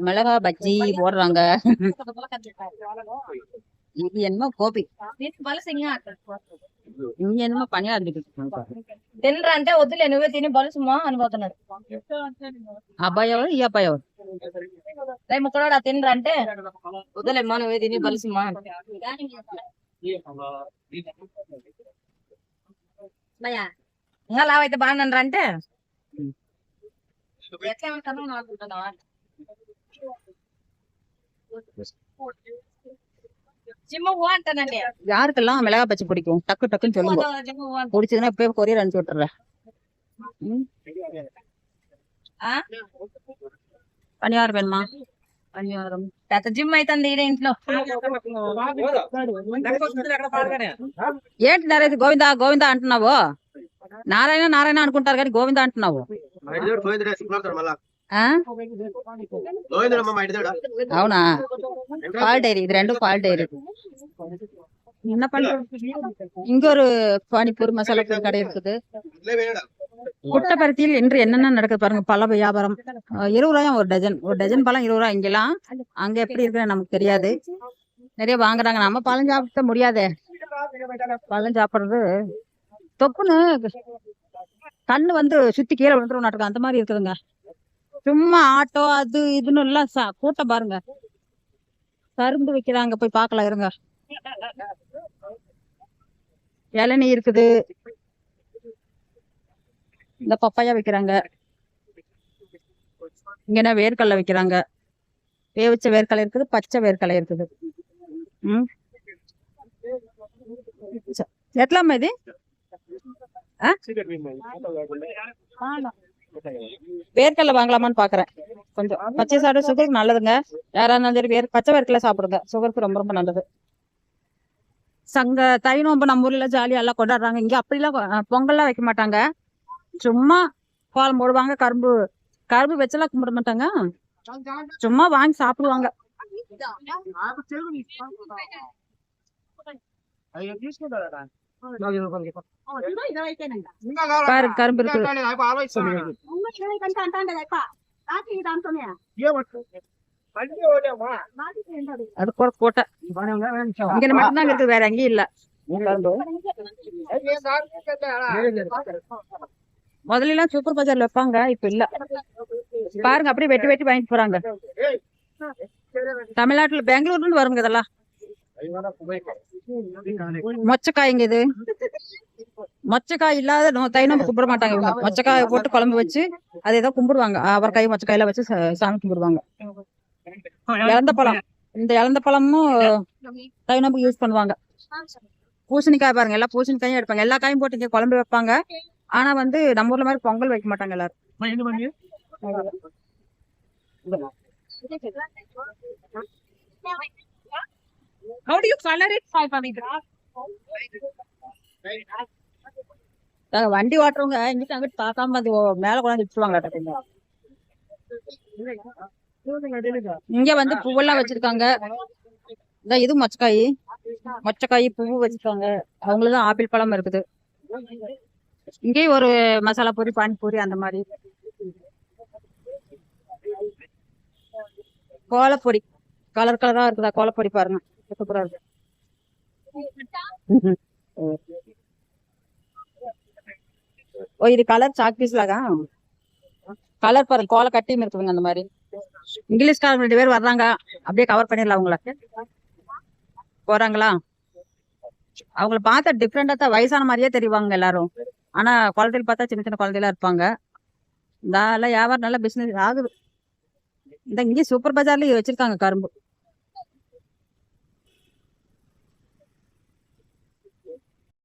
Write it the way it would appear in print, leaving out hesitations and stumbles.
மிளகா பஜ்ஜி போடுறாங்க. இது என்னமோ கோபி, இங்க என்னமோ పనియారు తినరా అంటే వద్దులే నువ్వే తిని బలుసుమా అని పోతున్నాడు. అబ్బాయి ఎవరు ఈ అబ్బాయి ఎవరు? రేపు ముక్కడా తినరా అంటే వద్దులేమ్మా నువ్వే తిని బలుసుమా ఇంకా లావైతే బాగున్నారా అంటే ఎట్లా ఉంటాను అనుకుంటున్నావా? யாருக்கெல்லாம் மிளகா பச்சை பிடிக்கும்? டக்கு டக்குன்னு சொல்லுங்க. பிடிச்சதுன்னா இப்பவே கொரியர் அனுப்பிச்சு விட்டுறேன். పనియారం వేణమా? పనియారం పెద్ద జిమ్ అవుతుంది ఈడ ఇంట్లో. ఏంటి నరేది గోవిందా గోవిందా అంటున్నావు? నారాయణ నారాయణ అనుకుంటారు కానీ గోవిందా అంటున్నావు. అవునా? பால் டைரி, இது ரெண்டும் பால் டைரி. என்ன பண்றது? இங்க ஒரு பானிபூரி மசாலா பூரி கடை இருக்குது. புட்டபர்த்தியில் இன்று என்னென்ன நடக்குது பாருங்க. பழ வியாபாரம் 20 ரூபாயும் ஒரு டஜன். ஒரு டஜன் பழம் 20 ரூபாய். இங்கெல்லாம் அங்க எப்படி இருக்குன்னு நமக்கு தெரியாது. நிறைய வாங்குறாங்க. நம்ம பழம் சாப்பிட முடியாதே. பழம் சாப்பிடுறது தொப்புன்னு கண்ணு வந்து சுத்தி கீழே விழுந்துரும் நாட்டுக்கு. அந்த மாதிரி இருக்குதுங்க. சும்மா ஆட்டோ அது இதுன்னு எல்லாம் கூட்டம் பாருங்க. கரும்பு விக்கிறாங்க, போய் பார்க்கலாம் இருங்க. இளநீ இருக்குது. இந்த பப்பாயா விக்கிறாங்க. இங்க வேர்க்கடலை விக்கிறாங்க. வேவிச்ச வேர்க்கடலை இருக்குது, பச்சை வேர்க்கடலை இருக்குது. எத்தலாமா இது? வேர்க்கடலை வாங்கலாமான்னு பாக்குறேன். கொஞ்சம் பச்சை சாப்பிட சுகருக்கு நல்லதுங்க. யாரா இருந்தாலும் சரி பச்சை வேர்க்கடலை சாப்பிடுங்க. சுகருக்கு ரொம்ப ரொம்ப நல்லது. சங்க தை நோம்பு நம்ம ஊர்ல ஜாலியா எல்லாம் கொண்டாடுறாங்க. இங்க அப்படிலாம் பொங்கல்லாம் வைக்க மாட்டாங்க. சும்மா கோலம் போடுவாங்க. கரும்பு வச்செல்லாம் கும்பிட மாட்டாங்க. சும்மா வாங்கி சாப்பிடுவாங்க. கரும்பு இருக்கு. அது கோட்டை இங்க மட்டும்தான் இருக்கு, வேற எங்கேயும் இல்ல. முதல்ல எல்லாம் சூப்பர் பஜார்ல வைப்பாங்க, இப்ப இல்ல. பாருங்க அப்படியே வெட்டி வெட்டி வாங்கிட்டு போறாங்க. தமிழ்நாட்டுல பெங்களூர்ல இருந்து வருங்க இதெல்லாம். மொச்சக்காய்ங்க இது. மொச்சக்காய் இல்லாத தை நோம்பு கும்பிட மாட்டாங்க இவங்க. மொச்சக்காயை போட்டு குழம்பு வச்சு அதை ஏதோ கும்பிடுவாங்க. அவரைக்காய் மொச்சக்காயில வச்சு சாமி கும்பிடுவாங்க. இழந்த பழம், இந்த இழந்த பழமும் தை நோம்புக்கு யூஸ் பண்ணுவாங்க. பூசணிக்காய் பாருங்க, எல்லா பூசணிக்காயும் எடுப்பாங்க. எல்லா காயும் போட்டு இங்க குழம்பு வைப்பாங்க. ஆனா வந்து நம்ம ஊர்ல மாதிரி பொங்கல் வைக்க மாட்டாங்க எல்லாரும். How do you color it? வண்டி ஓட்டுறவங்க இங்கிட்ட அங்கிட்டு பார்க்காம அது மேல கொண்டாந்து வச்சுருவாங்க. இங்க வந்து பூவெல்லாம் வச்சிருக்காங்க. இது மொச்சக்காய், மொச்சக்காய் பூவு வச்சிருக்காங்க. அவங்களுதான் ஆப்பிள் பழம் இருக்குது. இங்கேயும் ஒரு மசாலா பூரி, பானிபூரி அந்த மாதிரி. கோலப்பொடி கலர் கலரா இருக்குதா? கோலப்பொடி பாருங்க, சூப்பரா இருக்கு. ஓ, இது கலர் சாக் பீஸ்லாகா? கலர் பாருங்க, கோல கட்டியும் இருக்குதுங்க அந்த மாதிரி. இங்கிலீஷ்காரங்க 2 பேர் வர்றாங்க. அப்படியே கவர் பண்ணிடலாம். அவங்கள போறாங்களா? அவங்கள பார்த்தா டிஃப்ரெண்டா தான், வயசான மாதிரியே தெரிவாங்க எல்லாரும். ஆனா குழந்தைகள் பார்த்தா சின்ன சின்ன குழந்தைகளா இருப்பாங்க. இந்த வியாபாரம் நல்லா பிசினஸ் ஆகுது. இந்த இங்கே சூப்பர் பஜார்லயும் வச்சிருக்காங்க கரும்பு.